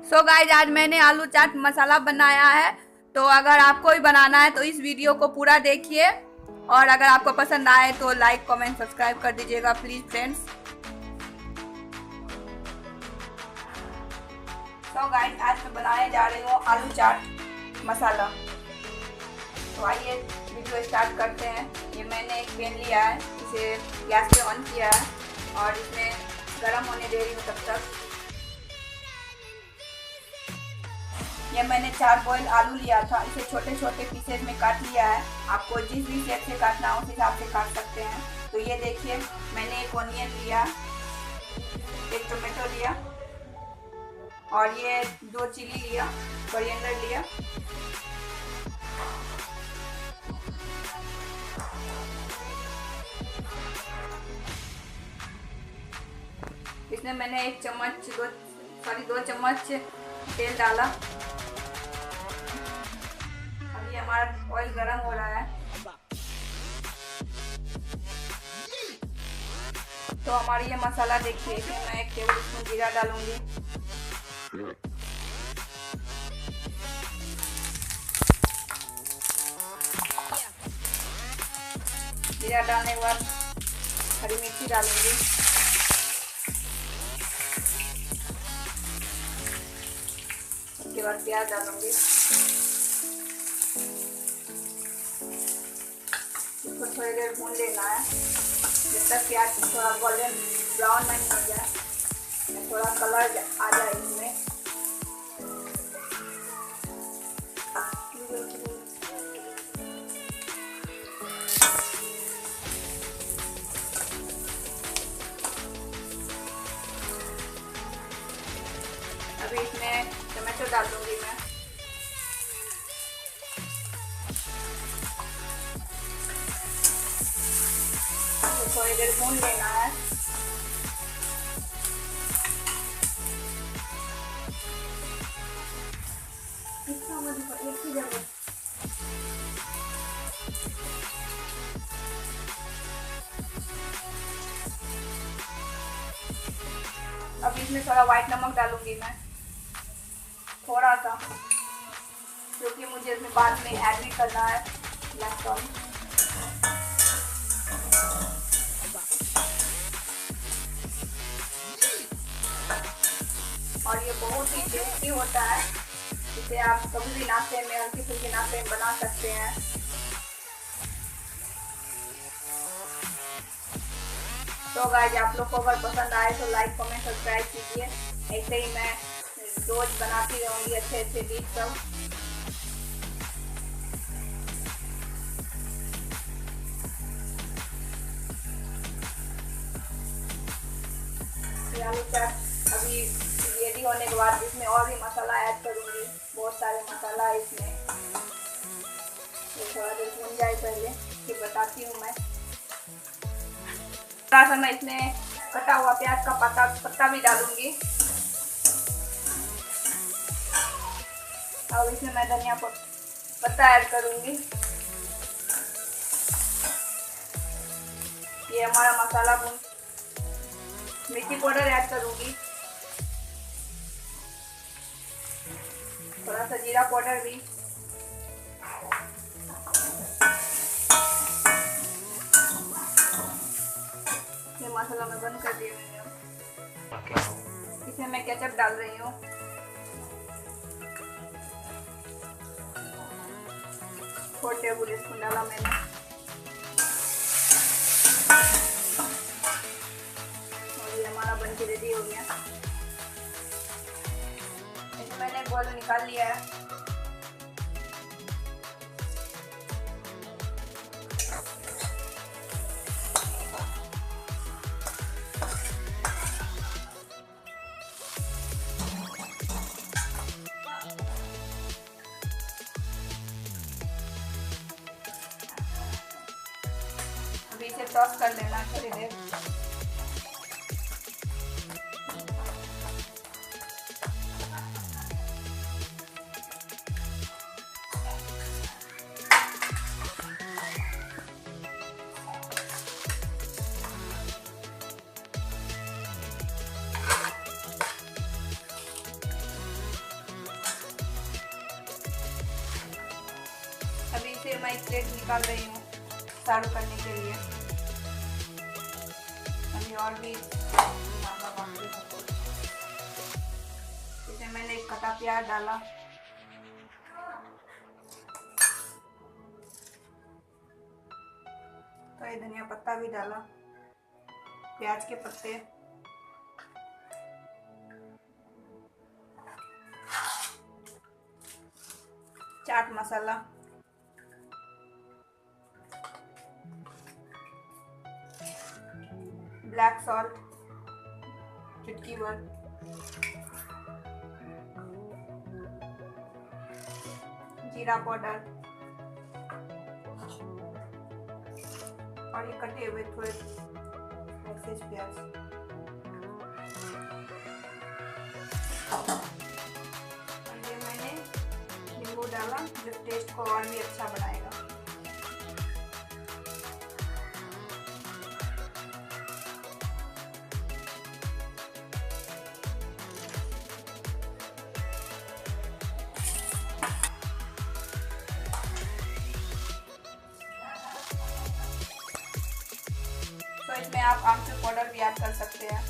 So guys आज मैंने आलू चाट मसाला बनाया है। तो अगर आपको भी बनाना है तो इस वीडियो को पूरा देखिए और अगर आपको पसंद आए तो लाइक कमेंट सब्सक्राइब कर दीजिएगा प्लीज फ्रेंड्स। सो गाइज आज मैं बनाने जा रही हूँ आलू चाट मसाला। तो आइए वीडियो स्टार्ट करते हैं। ये मैंने एक पैन लिया है, इसे गैस पे ऑन किया है और इसमें गर्म होने दे रही हूँ तब तक। ये मैंने 4 बॉयल आलू लिया था, इसे छोटे छोटे पीसेज में काट लिया है। आपको जिस भी शेप से काटना हो उस हिसाब से काट सकते हैं। तो ये देखिए मैंने एक ऑनियन लिया, एक टोमेटो लिया और ये 2 चिली लिया, कोरिएंडर लिया। इसमें मैंने 2 चम्मच तेल डाला। अभी हमारा ऑयल गरम हो रहा है तो हमारी ये मसाला देखिए, इसमें मैं 1 टेबल स्पून जीरा डालूंगी। जीरा डालने के बाद हरी मिर्ची डालूंगी। उसके बाद प्याज डालूंगी। इसको थोड़ी देर भून लेना है जब तक प्याज थोड़ा गोल्डन ब्राउन नहीं हो जाए, थोड़ा कलर आ जाए इसमें। अभी इसमें टमाटो डाल दूंगी मैं। थोड़ी देर भून लेना है। अब इसमें थोड़ा व्हाइट नमक डालूंगी मैं, थोड़ा सा, क्योंकि मुझे इसमें बाद में ऐड भी करना है ब्लैक सॉल्ट। और ये बहुत ही टेस्टी होता है, इसे आप कभी भी नाश्ते में, हल्की फुल्की नाश्ते में बना सकते हैं। तो गाइस आप लोग को अगर पसंद आए तो लाइक कमेंट सब्सक्राइब कीजिए। ऐसे ही मैं रोज बनाती रहूंगी अच्छे अच्छे डिश सब। आलू चाट अभी रेडी होने के बाद इसमें और भी मसाला ऐड करूंगी, बहुत सारे मसाला है इसमें। थोड़ा देर भून जाए पहले फिर बताती हूँ मैं। थोड़ा सा मैं इसमें कटा हुआ प्याज का पत्ता भी डालूंगी। और इसमें मैं धनिया पत्ता ऐड करूंगी। ये हमारा मसाला भून, मिर्ची पाउडर ऐड करूंगी, थोड़ा सा जीरा पाउडर भी। ये मसाला मैं बंद कर दिया मैंने। इसमें मैं केचप डाल रही हूँ, 4 टेबल स्पून डाला मैंने। और ये हमारा बन के रेडी हो गया। इसमें मैंने बॉल निकाल लिया है। अभी इसे टॉस कर लेना थोड़ी देर। मैं एक प्लेट निकाल रही हूँ सर्व करने के लिए। अभी और भी इसमें मैंने एक कटा प्याज डाला, तो ये धनिया पत्ता भी डाला, प्याज के पत्ते, चाट मसाला, ब्लैक सॉल्ट चुटकी भर, जीरा पाउडर और ये कटे हुए थोड़े स्लाइसेस प्याज। और ये मैंने नींबू डाला जो टेस्ट को और भी अच्छा बनाएगा। तो इसमें आप आमचूर पाउडर भी ऐड कर सकते हैं।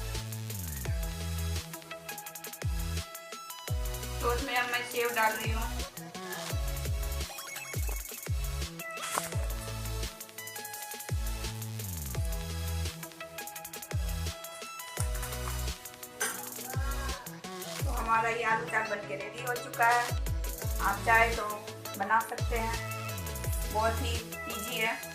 तो इसमें अब मैं सेव डाल रही हूँ। तो हमारा ये आलू चाट बन के रेडी हो चुका है। आप चाहे तो बना सकते हैं, बहुत ही इजी है।